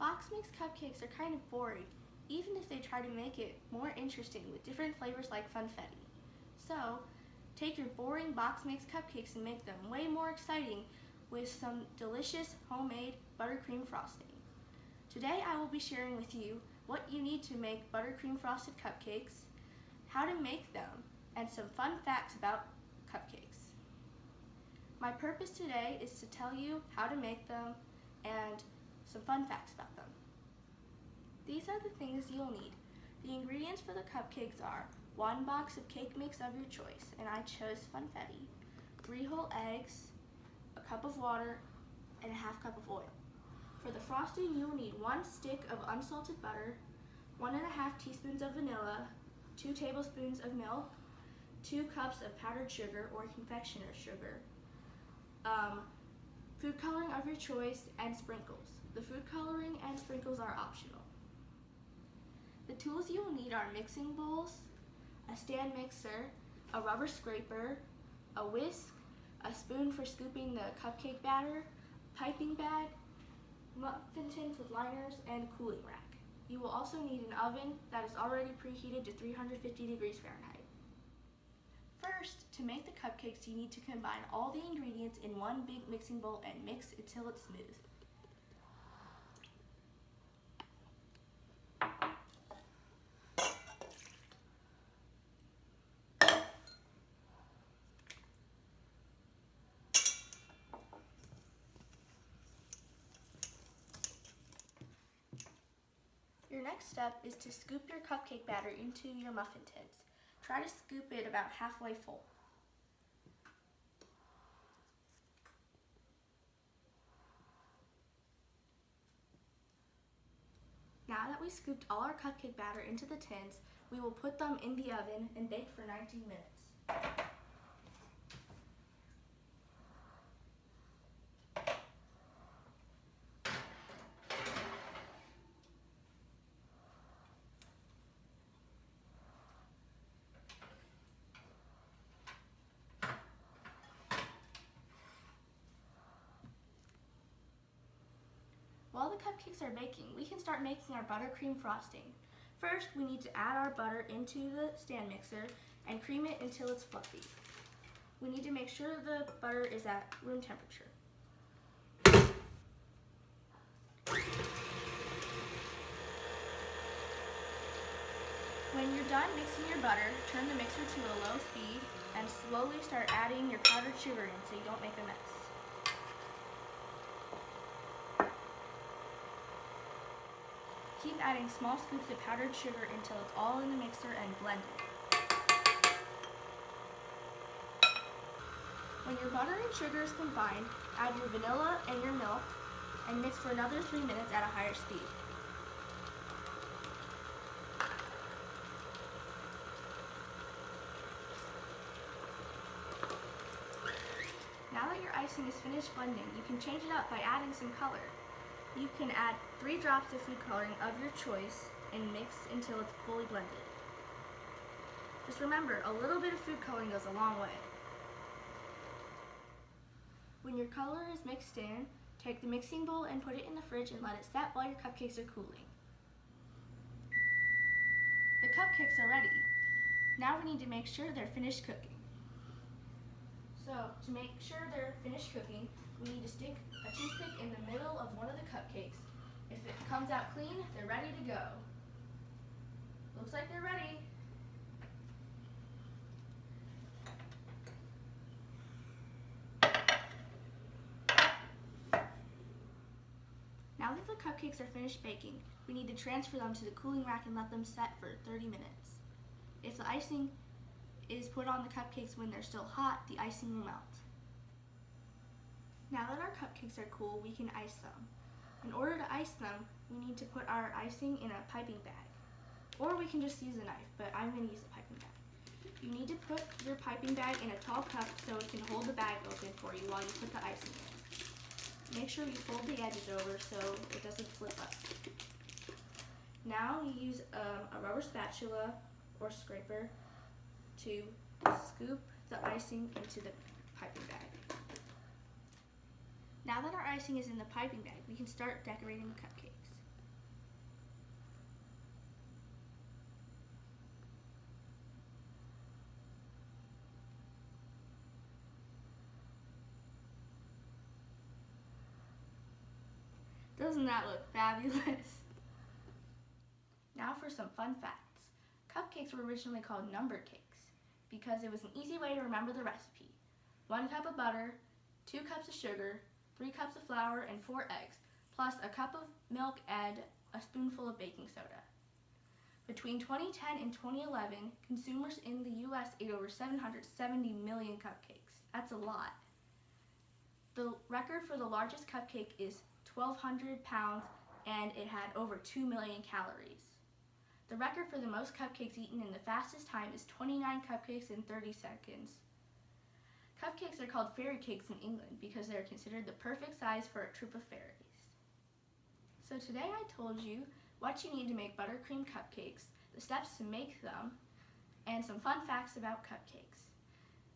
Box mix cupcakes are kind of boring, even if they try to make it more interesting with different flavors like funfetti. So, take your boring box mix cupcakes and make them way more exciting with some delicious homemade buttercream frosting. Today I will be sharing with you what you need to make buttercream frosted cupcakes, how to make them, and some fun facts about cupcakes. My purpose today is to tell you how to make them and some fun facts about them. These are the things you'll need. The ingredients for the cupcakes are 1 box of cake mix of your choice, and I chose funfetti, 3 whole eggs, a cup of water, and a half cup of oil. For the frosting, you'll need 1 stick of unsalted butter, 1.5 teaspoons of vanilla, 2 tablespoons of milk, 2 cups of powdered sugar or confectioner's sugar, food coloring of your choice, and sprinkles. The food coloring and sprinkles are optional. The tools you will need are mixing bowls, a stand mixer, a rubber scraper, a whisk, a spoon for scooping the cupcake batter, piping bag, muffin tins with liners, and cooling rack. You will also need an oven that is already preheated to 350 degrees Fahrenheit. First, to make the cupcakes, you need to combine all the ingredients in one big mixing bowl and mix until it's smooth. Your next step is to scoop your cupcake batter into your muffin tins. Try to scoop it about halfway full. Now that we scooped all our cupcake batter into the tins, we will put them in the oven and bake for 19 minutes. While the cupcakes are baking, we can start making our buttercream frosting. First, we need to add our butter into the stand mixer and cream it until it's fluffy. We need to make sure the butter is at room temperature. When you're done mixing your butter, turn the mixer to a low speed and slowly start adding your powdered sugar in so you don't make a mess. Keep adding small scoops of powdered sugar until it's all in the mixer and blended. When your butter and sugar is combined, add your vanilla and your milk and mix for another 3 minutes at a higher speed. Now that your icing is finished blending, you can change it up by adding some color. You can add 3 drops of food coloring of your choice and mix until it's fully blended. Just remember, a little bit of food coloring goes a long way. When your color is mixed in, take the mixing bowl and put it in the fridge and let it set while your cupcakes are cooling. The cupcakes are ready. Now we need to make sure they're finished cooking. So, to make sure they're finished cooking, we need to stick a toothpick in the middle of one of the cupcakes. If it comes out clean, they're ready to go. Looks like they're ready. Now that the cupcakes are finished baking, we need to transfer them to the cooling rack and let them set for 30 minutes. If the icing is put on the cupcakes when they're still hot, the icing will melt. Now that our cupcakes are cool, we can ice them. In order to ice them, we need to put our icing in a piping bag. Or we can just use a knife, but I'm going to use a piping bag. You need to put your piping bag in a tall cup so it can hold the bag open for you while you put the icing in. Make sure you fold the edges over so it doesn't flip up. Now you use a rubber spatula or scraper to scoop the icing into the piping bag. Now that our icing is in the piping bag, we can start decorating the cupcakes. Doesn't that look fabulous? Now for some fun facts. Cupcakes were originally called number cakes because it was an easy way to remember the recipe. 1 cup of butter, 2 cups of sugar, 3 cups of flour, and 4 eggs, plus a cup of milk and a spoonful of baking soda. Between 2010 and 2011, consumers in the U.S. ate over 770 million cupcakes. That's a lot. The record for the largest cupcake is 1,200 pounds, and it had over 2 million calories. The record for the most cupcakes eaten in the fastest time is 29 cupcakes in 30 seconds. Cupcakes are called fairy cakes in England because they are considered the perfect size for a troop of fairies. So today I told you what you need to make buttercream cupcakes, the steps to make them, and some fun facts about cupcakes.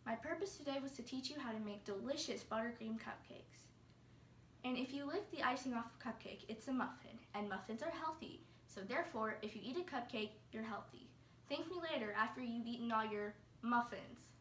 My purpose today was to teach you how to make delicious buttercream cupcakes. And if you lick the icing off a cupcake, it's a muffin, and muffins are healthy. So therefore, if you eat a cupcake, you're healthy. Thank me later after you've eaten all your muffins.